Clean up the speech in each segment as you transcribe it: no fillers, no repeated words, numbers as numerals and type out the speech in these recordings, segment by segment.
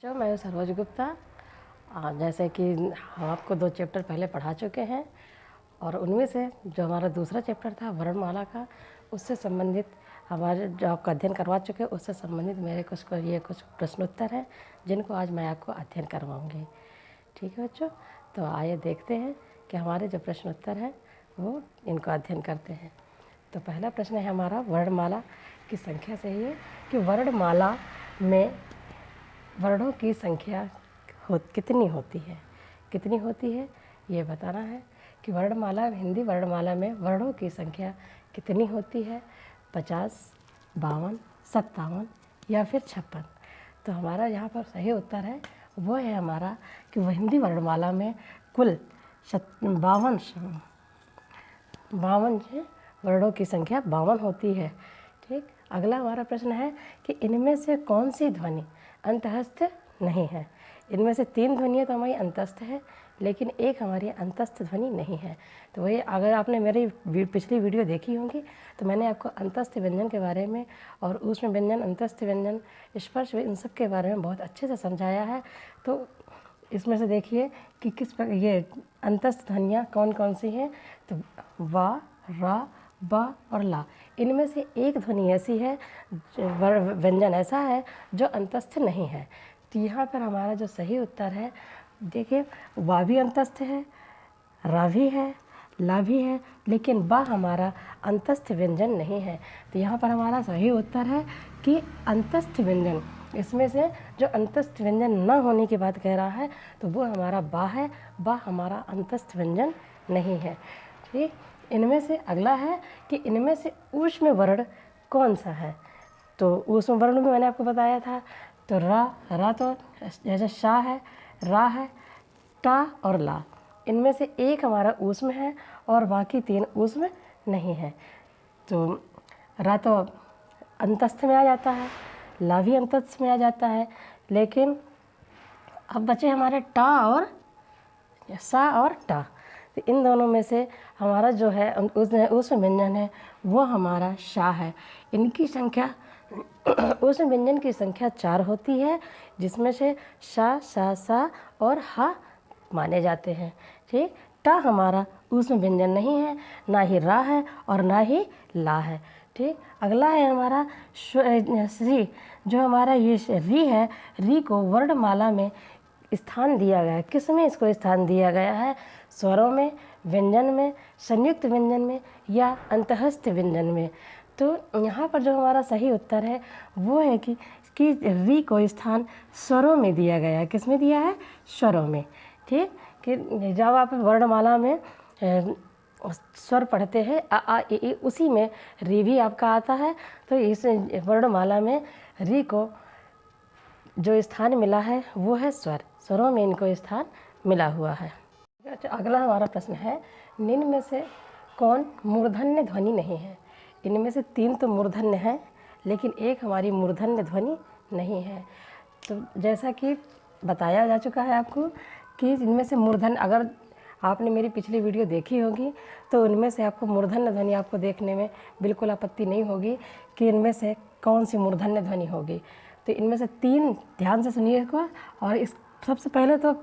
मैं हूँ सरोज गुप्ता। जैसे कि हम आपको 2 चैप्टर पहले पढ़ा चुके हैं और उनमें से जो हमारा दूसरा चैप्टर था वर्णमाला का, उससे संबंधित हमारे जो आपका अध्ययन करवा चुके हैं उससे संबंधित मेरे कुछ प्रश्नोत्तर हैं जिनको आज मैं आपको अध्ययन करवाऊंगी। ठीक है बच्चों, तो आइए देखते हैं कि हमारे जो प्रश्नोत्तर हैं वो इनको अध्ययन करते हैं। तो पहला प्रश्न है हमारा वर्णमाला की संख्या से ही है कि वर्णमाला में वर्णों की संख्या कितनी होती है ये बताना है कि हिंदी वर्णमाला में वर्णों की संख्या कितनी होती है, 50, 52, 57 या फिर 56। तो हमारा यहाँ पर सही उत्तर है वो है हमारा कि वह हिंदी वर्णमाला में कुल 52 वर्णों की संख्या 52 होती है। ठीक, अगला हमारा प्रश्न है कि इनमें से कौन सी ध्वनि अंतस्थ नहीं है। इनमें से 3 ध्वनियाँ तो हमारी अंतस्थ है लेकिन एक हमारी अंतस्थ ध्वनि नहीं है। तो वही अगर आपने मेरी पिछली वीडियो देखी होगी तो मैंने आपको अंतस्थ व्यंजन के बारे में और उसमें व्यंजन, अंतस्थ व्यंजन, स्पर्श, इन सब के बारे में बहुत अच्छे से समझाया है। तो इसमें से देखिए कि किस पर ये अंतस्थ ध्वनियाँ कौन कौन सी हैं। तो वा, रा, बा और ला, इनमें से एक ध्वनि ऐसी है, व्यंजन ऐसा है जो अंतस्थ नहीं है। तो यहाँ पर हमारा जो सही उत्तर है, देखिए वा भी अंतस्थ है, रा भी है, ला भी है, लेकिन बा हमारा अंतस्थ व्यंजन नहीं है। तो यहाँ पर हमारा सही उत्तर है कि अंतस्थ व्यंजन, इसमें से जो अंतस्थ व्यंजन न होने की बात कह रहा है तो वो हमारा बा है। बा हमारा अंतस्थ व्यंजन नहीं है। ठीक, इनमें से अगला है कि इनमें से ऊष्म वर्ण कौन सा है। तो ऊष्म वर्ण में मैंने आपको बताया था, तो रा तो जैसे शा है, रा है, टा और ला, इनमें से एक हमारा ऊष्म है और बाकी 3 ऊष्म नहीं है। तो रा तो अंतस्थ में आ जाता है, ला भी अंतस्थ में आ जाता है, लेकिन अब बचे हमारे टा और सा और टा। तो इन दोनों में से हमारा जो है उस व्यंजन है वो हमारा शा है। इनकी संख्या उस व्यंजन की संख्या 4 होती है, जिसमें से शा, सा, सा और हा माने जाते हैं। ठीक, टा हमारा उसमें व्यंजन नहीं है, ना ही रा है और ना ही ला है। ठीक, अगला है हमारा री। जो हमारा ये री है, री को वर्णमाला में स्थान दिया गया है। किस में इसको स्थान दिया गया है? स्वरों में, व्यंजन में, संयुक्त व्यंजन में या अंतःस्थ व्यंजन में। तो यहाँ पर जो हमारा सही उत्तर है वो है कि री को स्थान स्वरों में दिया गया है। किस में दिया है? स्वरों में। ठीक, कि जब आप वर्णमाला में स्वर पढ़ते हैं आ, आ, ई, उसी में री भी आपका आता है। तो इस वर्णमाला में री को जो स्थान मिला है वो है स्वर, स्वरों में इनको स्थान मिला हुआ है। अच्छा, अगला हमारा प्रश्न है, निम्न में से कौन मूर्धन्य ध्वनि नहीं है। इनमें से 3 तो मूर्धन्य है लेकिन एक हमारी मूर्धन्य ध्वनि नहीं है। तो जैसा कि बताया जा चुका है आपको कि इनमें से मूर्धन्य, अगर आपने मेरी पिछली वीडियो देखी होगी तो उनमें से आपको मूर्धन्य ध्वनि आपको देखने में बिल्कुल आपत्ति नहीं होगी कि इनमें से कौन सी मूर्धन्य ध्वनि होगी। तो इनमें से 3 ध्यान से सुनिएगा और इस सबसे पहले तो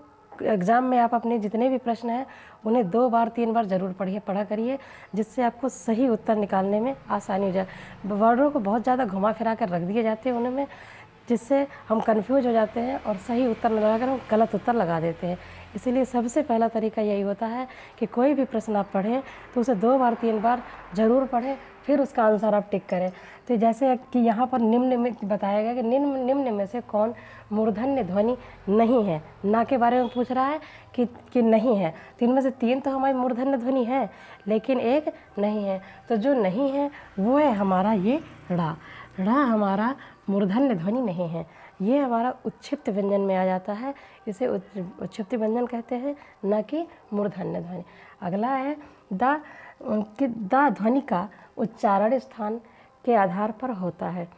एग्ज़ाम में आप अपने जितने भी प्रश्न हैं उन्हें 2 बार 3 बार ज़रूर पढ़ा करिए, जिससे आपको सही उत्तर निकालने में आसानी हो जाए। वर्णों को बहुत ज़्यादा घुमा फिरा कर रख दिए जाते हैं उनमें, जिससे हम कंफ्यूज हो जाते हैं और सही उत्तर न लगाकर हम गलत उत्तर लगा देते हैं। इसीलिए सबसे पहला तरीका यही होता है कि कोई भी प्रश्न आप पढ़ें तो उसे 2 बार 3 बार ज़रूर पढ़ें, फिर उसका आंसर आप टिक करें। तो जैसे कि यहाँ पर निम्न में बताया गया कि निम्न में से कौन मूर्धन्य ध्वनि नहीं है, ना के बारे में पूछ रहा है कि नहीं है। तो इनमें से 3 तो हमारी मूर्धन्य ध्वनि है लेकिन एक नहीं है। तो जो नहीं है वो है हमारा ये ड़ा। ड़ा हमारा मूर्धन्य ध्वनि नहीं है, ये हमारा उच्छिप्त व्यंजन में आ जाता है। इसे उच्छिप्त व्यंजन कहते हैं, न कि मूर्धन्य ध्वनि। अगला है दा, कि दा ध्वनि का उच्चारण स्थान के आधार पर होता है।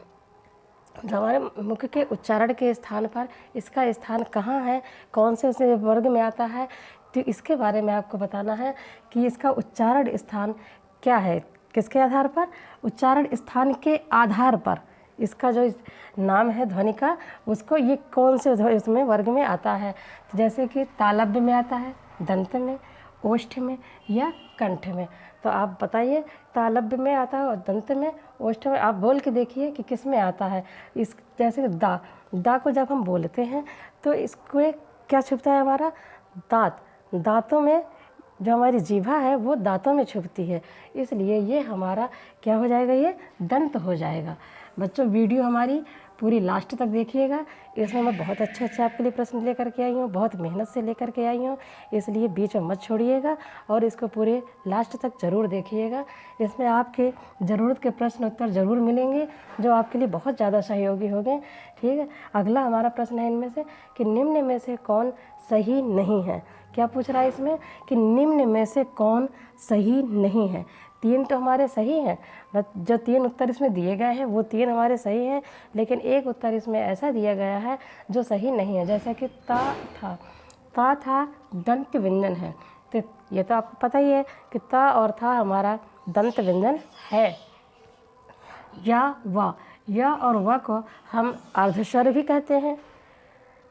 जो हमारे मुख के उच्चारण के स्थान पर इसका स्थान कहाँ है, कौन से उसे वर्ग में आता है, तो इसके बारे में आपको बताना है कि इसका उच्चारण स्थान क्या है। किसके आधार पर? उच्चारण स्थान के आधार पर इसका जो नाम है ध्वनि का, उसको ये कौन से उसमें वर्ग में आता है। तो जैसे कि तालव्य में आता है, दंत में, ओष्ठ में या कंठ में। तो आप बताइए, तालव्य में आता है और दंत में, ओष्ठ में। आप बोल के देखिए कि किस में आता है। इस जैसे कि दा को जब हम बोलते हैं तो इसको क्या छुपता है हमारा, दांत। दांतों में जो हमारी जीभा है वो दांतों में छुपती है, इसलिए ये हमारा क्या हो जाएगा, ये दंत हो जाएगा। बच्चों वीडियो हमारी पूरी लास्ट तक देखिएगा, इसमें मैं बहुत अच्छे आपके लिए प्रश्न लेकर के आई हूँ, बहुत मेहनत से लेकर के आई हूँ, इसलिए बीच में मत छोड़िएगा और इसको पूरे लास्ट तक ज़रूर देखिएगा। इसमें आपके ज़रूरत के प्रश्न उत्तर ज़रूर मिलेंगे जो आपके लिए बहुत ज़्यादा सहयोगी होंगे। ठीक है, अगला हमारा प्रश्न है इनमें से कि निम्न में से कौन सही नहीं है। क्या पूछ रहा है इसमें कि निम्न में से कौन सही नहीं है। 3 तो हमारे सही हैं, जो 3 उत्तर इसमें दिए गए हैं वो 3 हमारे सही हैं, लेकिन एक उत्तर इसमें ऐसा दिया गया है जो सही नहीं है। जैसे कि ता था दंत व्यंजन है, तो ये तो आपको पता ही है कि ता और था हमारा दंत व्यंजन है। या और व को हम अर्धस्वर भी कहते हैं।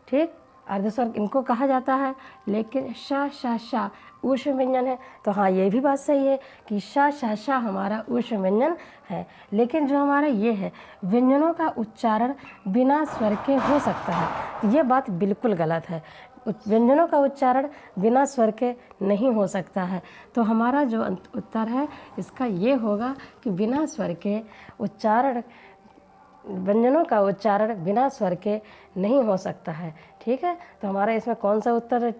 ठीक, अर्धस्वर इनको कहा जाता है, लेकिन शा ऊष्म व्यंजन है। तो हाँ, ये भी बात सही है कि शा हमारा ऊष्म व्यंजन है, लेकिन जो हमारा ये है व्यंजनों का उच्चारण बिना स्वर के हो सकता है, ये बात बिल्कुल गलत है। व्यंजनों का उच्चारण बिना स्वर के नहीं हो सकता है। तो हमारा जो उत्तर है इसका ये होगा कि बिना स्वर के उच्चारण, व्यंजनों का उच्चारण बिना स्वर के नहीं हो सकता है। ठीक है, तो हमारा इसमें कौन सा उत्तर,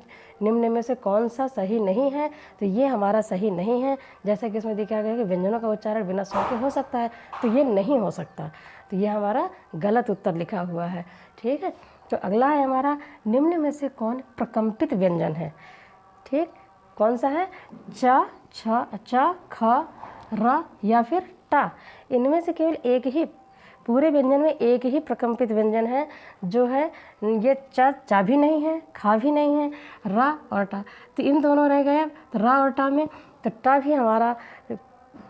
निम्न में से कौन सा सही नहीं है, तो ये हमारा सही नहीं है। जैसे कि इसमें देखा गया कि व्यंजनों का उच्चारण बिना स्वर के हो सकता है, तो ये नहीं हो सकता, तो ये हमारा गलत उत्तर लिखा हुआ है। ठीक है, तो अगला है हमारा निम्न में से कौन प्रकंपित व्यंजन है। ठीक, कौन सा है, च, ख, र या फिर टा। इनमें से केवल एक ही, पूरे व्यंजन में एक ही प्रकंपित व्यंजन है जो है ये चा भी नहीं है, खा भी नहीं है, रा और टा। तो इन दोनों रह गए। तो रा और टा में तो टा भी हमारा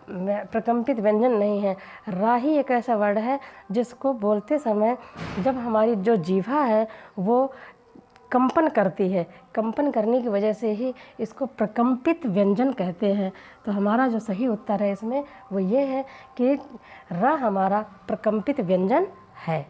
प्रकंपित व्यंजन नहीं है। रा ही एक ऐसा वर्ड है जिसको बोलते समय जब हमारी जो जीभा है वो कंपन करती है, कंपन करने की वजह से ही इसको प्रकंपित व्यंजन कहते हैं। तो हमारा जो सही उत्तर है इसमें वो ये है कि र हमारा प्रकंपित व्यंजन है।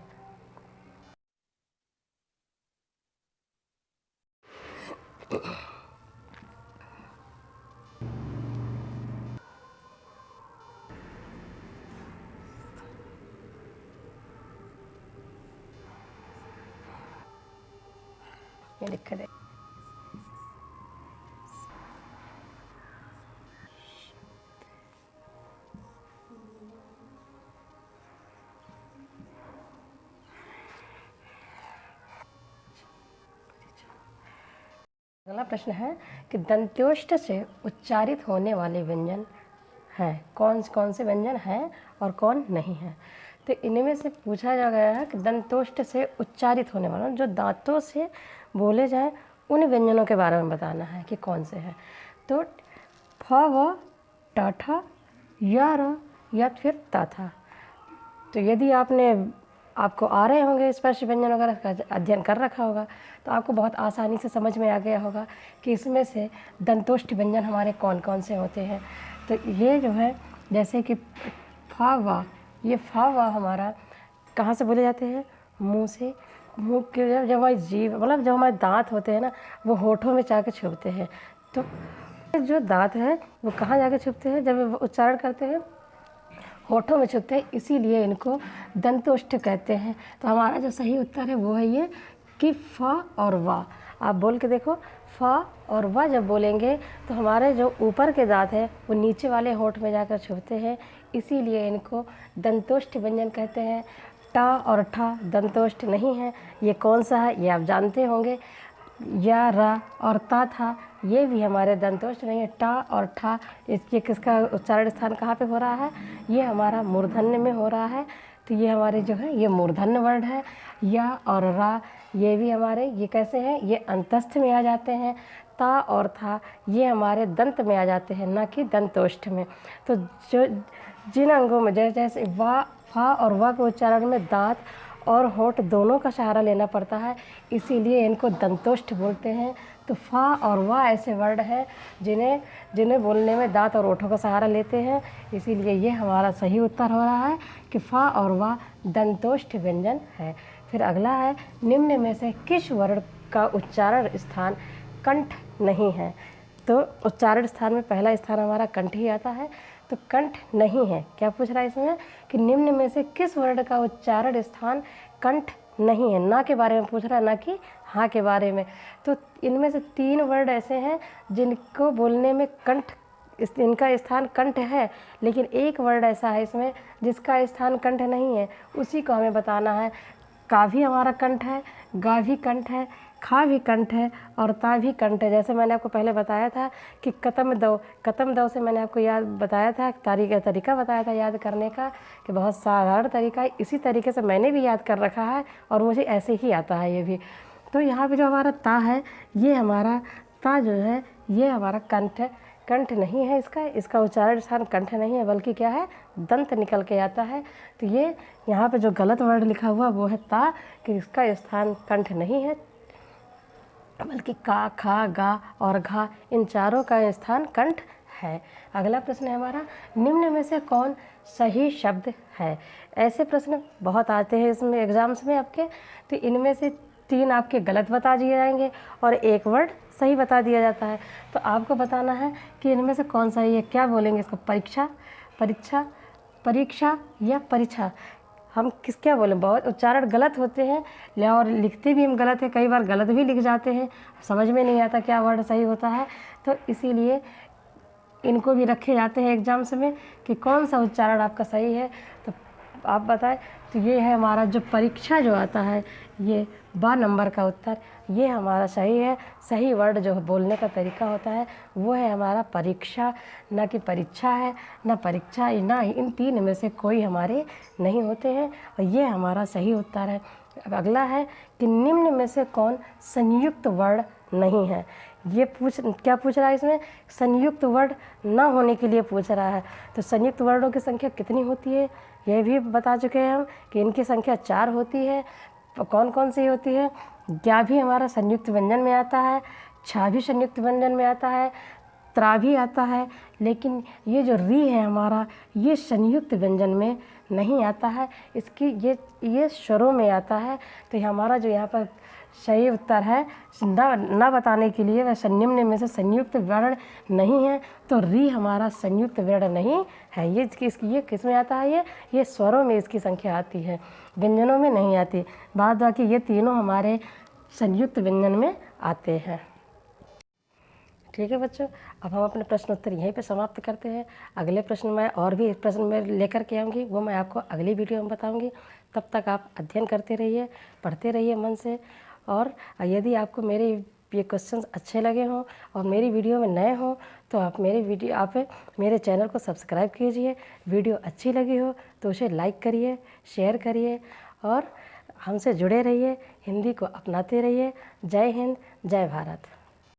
ये लिख दे। अगला प्रश्न है कि दंत्योष्ठ से उच्चारित होने वाले व्यंजन हैं, कौन कौन से व्यंजन हैं और कौन नहीं है। तो इनमें से पूछा जा गया है कि दंतोष्ठ से उच्चारित होने वाला, जो दांतों से बोले जाएं उन व्यंजनों के बारे में बताना है कि कौन से हैं। तो फ व ट ठ या र या फिर ता था। तो यदि आपको आ रहे होंगे स्पर्श व्यंजन वगैरह का अध्ययन कर रखा होगा तो आपको बहुत आसानी से समझ में आ गया होगा कि इसमें से दंतोष्ठ व्यंजन हमारे कौन कौन से होते हैं। तो ये जो है जैसे कि फा वा, ये फा वा हमारा कहाँ से बोले जाते हैं, मुंह से। मुंह के जब हमारी जीभ, मतलब जब हमारे दांत होते हैं ना, वो होठों में जाके छुपते हैं। तो जो दांत है वो कहाँ जाके छुपते हैं, जब उच्चारण करते हैं होठों में छुपते हैं, इसीलिए इनको दंतोष्ठ कहते हैं। तो हमारा जो सही उत्तर है वो है ये कि फ और वा। आप बोल के देखो, फ और वा जब बोलेंगे तो हमारे जो ऊपर के दांत हैं वो नीचे वाले होठ में जाकर छुपते हैं, इसीलिए इनको दंतोष्ठ व्यंजन कहते हैं। टा और ठा दंतोष्ठ नहीं है। ये कौन सा है ये आप जानते होंगे। या रा और ता था ये भी हमारे दंतोष्ठ नहीं है। टा और ठा इसके किसका उच्चारण स्थान कहाँ पे हो रहा है, ये हमारा मूर्धन्य में हो रहा है। तो ये हमारे जो है ये मूर्धन्य वर्ड है। या और रा ये भी हमारे ये कैसे हैं, ये अंतस्थ में आ जाते हैं। ता और था ये हमारे दंत में आ जाते हैं, ना कि दंतोष्ठ में। तो जो जिन अंगों में जैसे वा फा और वा के उच्चारण में दांत और होंठ दोनों का सहारा लेना पड़ता है, इसीलिए इनको दंतोष्ठ बोलते हैं। तो फा और वा ऐसे वर्ड हैं जिन्हें बोलने में दांत और होठों का सहारा लेते हैं, इसीलिए ये हमारा सही उत्तर हो रहा है कि फा और वा दंतोष्ठ व्यंजन है। फिर अगला है, निम्न में से किस वर्ण का उच्चारण स्थान कंठ नहीं है? तो उच्चारण स्थान में पहला स्थान हमारा कंठ ही आता है, तो कंठ नहीं है। क्या पूछ रहा है इसमें कि निम्न में से किस वर्ण का उच्चारण स्थान कंठ नहीं है? ना के बारे में पूछ रहा है, ना कि हाँ के बारे में। तो इनमें से 3 वर्ड ऐसे हैं जिनको बोलने में कंठ, इनका स्थान कंठ है, लेकिन एक वर्ड ऐसा है इसमें जिसका स्थान कंठ नहीं है, उसी को हमें बताना है। का भी हमारा कंठ है, गा भी कंठ है, खा भी कंठ है और ता भी कंठ है। जैसे मैंने आपको पहले बताया था कि कतम दव से मैंने आपको याद बताया था, तरीका बताया था याद करने का कि बहुत साधारण तरीका है। इसी तरीके से मैंने भी याद कर रखा है और मुझे ऐसे ही आता है ये भी। तो यहाँ पे जो हमारा ता है, ये हमारा ता जो है ये हमारा कंठ नहीं है, इसका उच्चारण स्थान कंठ नहीं है, बल्कि क्या है, दंत निकल के आता है। तो ये यहाँ पे जो गलत वर्ड लिखा हुआ वो है ता, कि इसका स्थान कंठ नहीं है, बल्कि का, खा, गा और घा इन चारों का स्थान कंठ है। अगला प्रश्न है हमारा, निम्न में से कौन सही शब्द है? ऐसे प्रश्न बहुत आते हैं इसमें एग्जाम्स में आपके, तो इनमें से 3 आपके गलत बता दिए जाएंगे और एक वर्ड सही बता दिया जाता है। तो आपको बताना है कि इनमें से कौन सही है। क्या बोलेंगे इसको? परीक्षा या परीक्षा? हम क्या बोलें? बहुत उच्चारण गलत होते हैं और लिखते भी हम गलत है, कई बार गलत भी लिख जाते हैं, समझ में नहीं आता क्या वर्ड सही होता है। तो इसीलिए इनको भी रखे जाते हैं एग्जाम्स में कि कौन सा उच्चारण आपका सही है। तो आप बताएं। तो ये है हमारा जो परीक्षा जो आता है, ये 12 नंबर का उत्तर ये हमारा सही है। सही वर्ड जो बोलने का तरीका होता है वो है हमारा परीक्षा, ना कि परीक्षा है, ना परीक्षा, ना इन 3 में से कोई हमारे नहीं होते हैं और ये हमारा सही उत्तर है। अगला है कि निम्न में से कौन संयुक्त वर्ण नहीं है? ये क्या पूछ रहा है इसमें? संयुक्त वर्ण न होने के लिए पूछ रहा है। तो संयुक्त वर्णों की संख्या कितनी होती है यह भी बता चुके हैं हम कि इनकी संख्या 4 होती है। कौन कौन सी होती है? क्या भी हमारा संयुक्त व्यंजन में आता है, छा भी संयुक्त व्यंजन में आता है, त्रा भी आता है, लेकिन ये जो री है हमारा ये संयुक्त व्यंजन में नहीं आता है, इसकी ये स्वरों में आता है। तो हमारा जो यहाँ पर सही उत्तर है न बताने के लिए वह निम्न में से संयुक्त वर्ण नहीं है, तो री हमारा संयुक्त वर्ण नहीं है। ये किस में आता है? ये स्वरों में इसकी संख्या आती है, व्यंजनों में नहीं आती। बाद बाकी ये तीनों हमारे संयुक्त व्यंजन में आते हैं। ठीक है बच्चों, अब हम अपने प्रश्न उत्तर यहीं पे समाप्त करते हैं। अगले प्रश्न में और भी प्रश्न मैं लेकर के आऊँगी, वो मैं आपको अगली वीडियो में बताऊँगी। तब तक आप अध्ययन करते रहिए, पढ़ते रहिए मन से। और यदि आपको मेरे ये क्वेश्चंस अच्छे लगे हों और मेरी वीडियो में नए हों तो आप मेरे चैनल को सब्सक्राइब कीजिए। वीडियो अच्छी लगी हो तो उसे लाइक करिए, शेयर करिए और हमसे जुड़े रहिए, हिंदी को अपनाते रहिए। जय हिंद, जय भारत।